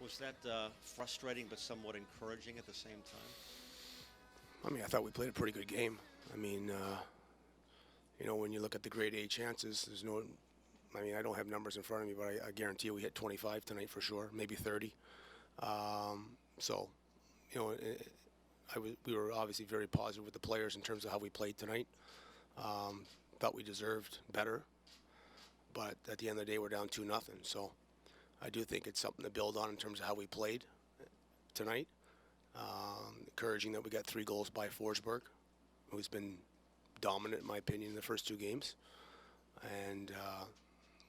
Was that frustrating but somewhat encouraging at the same time? I mean, I thought we played a pretty good game. I mean, when you look at the grade A chances, there's no. I mean, I don't have numbers in front of me, but I guarantee you we hit 25 tonight for sure, maybe 30. So, you know, we were obviously very positive with the players in terms of how we played tonight. Thought we deserved better, but at the end of the day, we're down 2-0. So I do think it's something to build on in terms of how we played tonight. Encouraging that we got 3 goals by Forsberg, who's been dominant, in my opinion, in the first 2 games. And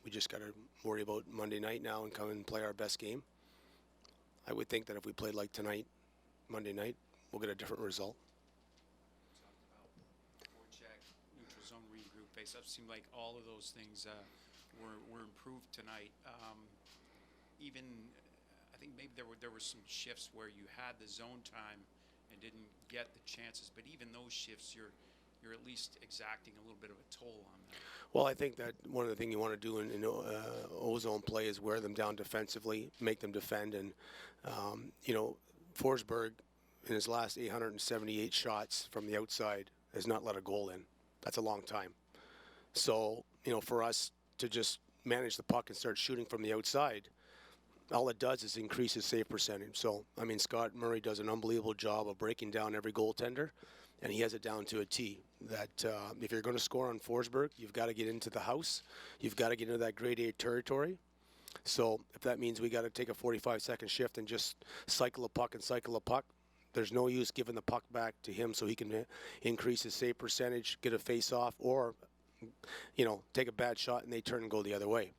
we just got to worry about Monday night now and come and play our best game. I would think that if we played like tonight, Monday night, we'll get a different result. Talked about forecheck, neutral zone regroup, face-up. Seemed like all of those things were improved tonight. Even I think maybe there were some shifts where you had the zone time and didn't get the chances, but even those shifts, you're at least exacting a little bit of a toll on them. Well, I think that one of the things you want to do in O-zone play is wear them down defensively, make them defend. And, Forsberg, in his last 878 shots from the outside, has not let a goal in. That's a long time. So, for us to just manage the puck and start shooting from the outside, all it does is increase his save percentage. So, I mean, Scott Murray does an unbelievable job of breaking down every goaltender, and he has it down to a T. That if you're going to score on Forsberg, you've got to get into the house. You've got to get into that grade A territory. So if that means we got to take a 45-second shift and just cycle a puck, there's no use giving the puck back to him so he can increase his save percentage, get a face-off, or, take a bad shot and they turn and go the other way.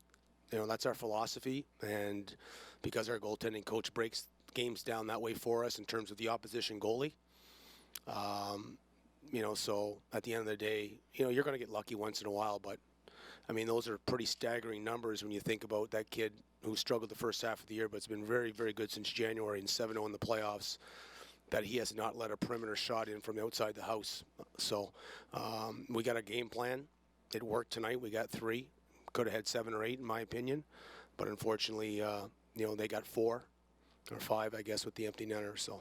That's our philosophy, and because our goaltending coach breaks games down that way for us in terms of the opposition goalie, so at the end of the day, you're going to get lucky once in a while, but, I mean, those are pretty staggering numbers when you think about that kid who struggled the first half of the year, but it's been very, very good since January and 7-0 in the playoffs, that he has not let a perimeter shot in from outside the house. So we got a game plan. It worked tonight. We got 3. Could have had 7 or 8, in my opinion, but unfortunately, they got 4 or 5, I guess, with the empty netter. So,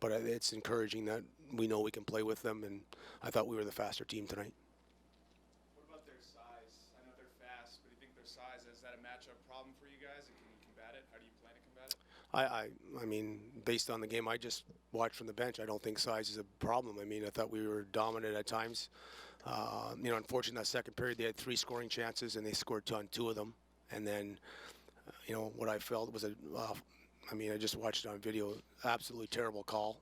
but it's encouraging that we know we can play with them, and I thought we were the faster team tonight. What about their size? I know they're fast, but do you think their size, is that a matchup problem for you guys, and can you combat it? How do you plan to combat it? I mean, based on the game I just watched from the bench, I don't think size is a problem. I mean, I thought we were dominant at times. Unfortunately, that second period, they had 3 scoring chances, and they scored on 2 of them. And then, what I felt was I just watched it on video, absolutely terrible call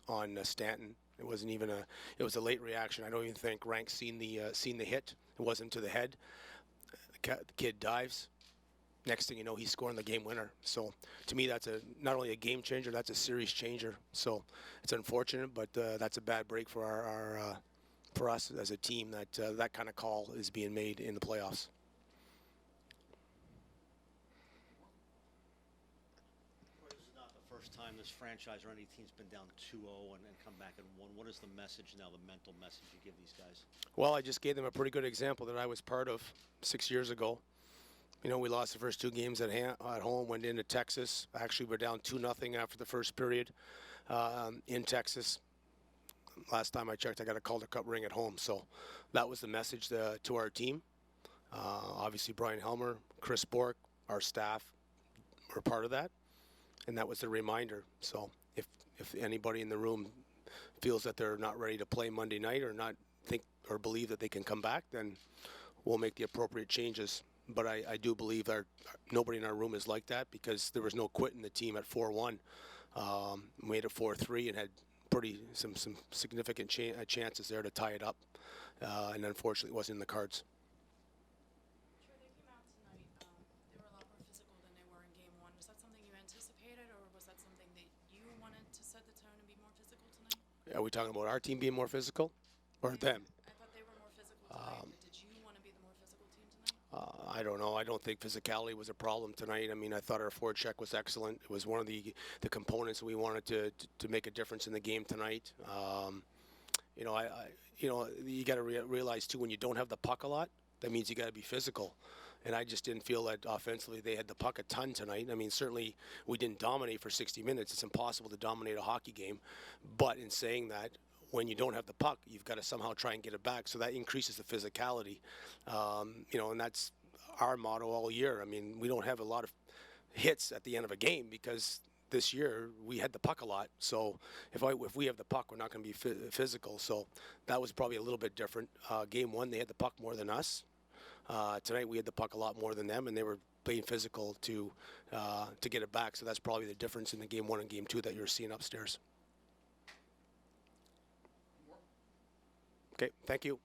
on Stanton. It wasn't even it was a late reaction. I don't even think Rank seen the hit. It wasn't to the head. The kid dives. Next thing you know, he's scoring the game winner. So to me, that's not only a game changer, that's a series changer. So it's unfortunate, but that's a bad break for our for us as a team that kind of call is being made in the playoffs. This is not the first time this franchise or any team's been down 2-0 and come back and won. What is the message now, the mental message you give these guys? Well, I just gave them a pretty good example that I was part of 6 years ago. We lost the first 2 games at home, went into Texas. Actually, we're down 2-0 after the first period in Texas. Last time I checked, I got a Calder Cup ring at home. So that was the message to our team. Obviously, Brian Helmer, Chris Bork, our staff were part of that. And that was the reminder. So if anybody in the room feels that they're not ready to play Monday night or not think or believe that they can come back, then we'll make the appropriate changes. But I do believe nobody in our room is like that, because there was no quitting the team at 4-1. Made it 4-3 and had some significant chances there to tie it up. And unfortunately, it wasn't in the cards. Sure, they came out tonight. They were a lot more physical than they were in Game 1. Was that something you anticipated, or was that something that you wanted to set the tone and be more physical tonight? Are we talking about our team being more physical or them? I thought they were more physical tonight, but did you want to be the more physical team tonight? I don't know. I don't think physicality was a problem tonight. I mean, I thought our forecheck was excellent. It was one of the components we wanted to make a difference in the game tonight. You got to realize too, when you don't have the puck a lot, That means you got to be physical. And I just didn't feel that offensively they had the puck a ton tonight. I mean, certainly we didn't dominate for 60 minutes. It's impossible to dominate a hockey game. But in saying that, when you don't have the puck, you've got to somehow try and get it back. So that increases the physicality. And that's our motto all year. I mean, we don't have a lot of hits at the end of a game because this year we had the puck a lot. So if we have the puck, we're not going to be physical. So that was probably a little bit different. Game one, they had the puck more than us. Tonight we had the puck a lot more than them, and they were playing physical to get it back. So that's probably the difference in the game one and game two that you're seeing upstairs. Okay, thank you.